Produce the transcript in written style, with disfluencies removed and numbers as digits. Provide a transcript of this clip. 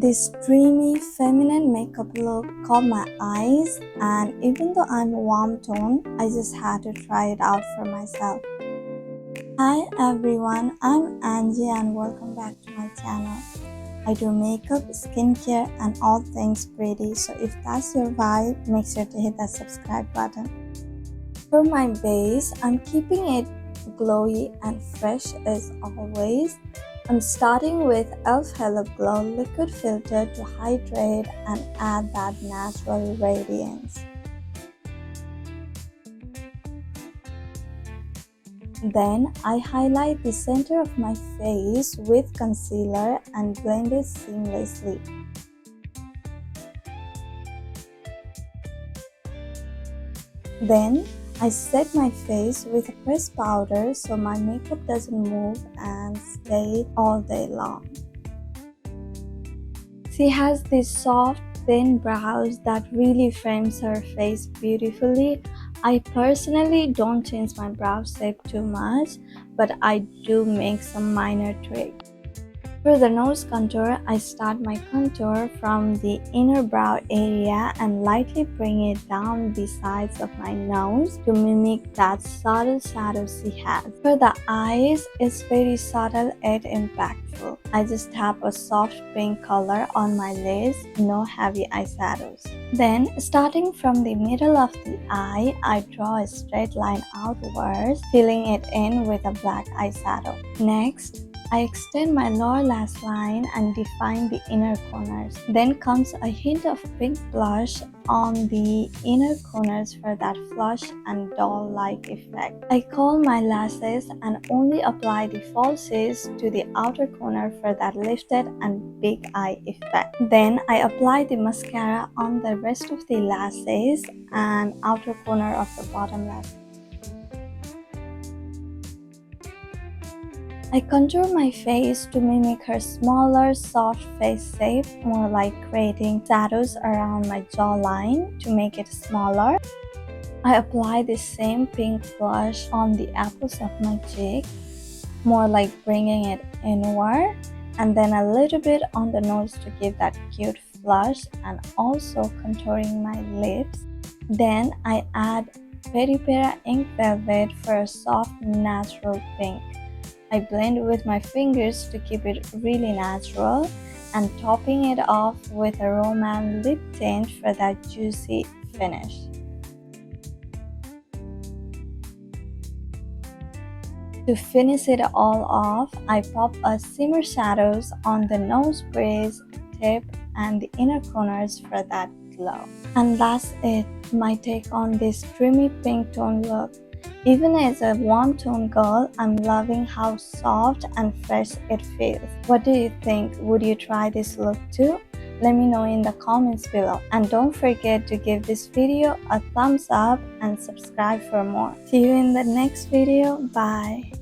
This dreamy feminine makeup look caught my eyes, and even though I'm warm tone, I just had to try it out for myself. Hi everyone, I'm Anzeei and welcome back to my channel. I do makeup, skincare and all things pretty, so if that's your vibe, make sure to hit that subscribe button. For my base, I'm keeping it glowy and fresh as always. I'm starting with e.l.f. Hello Glow Liquid Filter to hydrate and add that natural radiance. Then I highlight the center of my face with concealer and blend it seamlessly. Then I set my face with a pressed powder so my makeup doesn't move and stay all day long. She has these soft, thin brows that really frames her face beautifully. I personally don't change my brow shape too much, but I do make some minor tweaks. For the nose contour, I start my contour from the inner brow area and lightly bring it down the sides of my nose to mimic that subtle shadow she has. For the eyes, it's very subtle yet impactful. I just tap a soft pink color on my lids, no heavy eyeshadows. Then, starting from the middle of the eye, I draw a straight line outwards, filling it in with a black eyeshadow. Next, I extend my lower lash line and define the inner corners. Then comes a hint of pink blush on the inner corners for that flush and doll-like effect. I curl my lashes and only apply the falsies to the outer corner for that lifted and big eye effect. Then I apply the mascara on the rest of the lashes and outer corner of the bottom lash. I contour my face to mimic her smaller, soft face shape, more like creating shadows around my jawline to make it smaller. I apply the same pink blush on the apples of my cheek, more like bringing it inward, and then a little bit on the nose to give that cute flush and also contouring my lips. Then I add Peri Pera Ink Velvet for a soft, natural pink. I blend with my fingers to keep it really natural and topping it off with a romance lip tint for that juicy finish. To finish it all off, I pop a shimmer shadows on the nose bridge, tip and the inner corners for that glow. And that's it, my take on this dreamy pink tone look. Even as a warm tone girl, I'm loving how soft and fresh it feels. What do you think? Would you try this look too? Let me know in the comments below. And don't forget to give this video a thumbs up and subscribe for more. See you in the next video. Bye.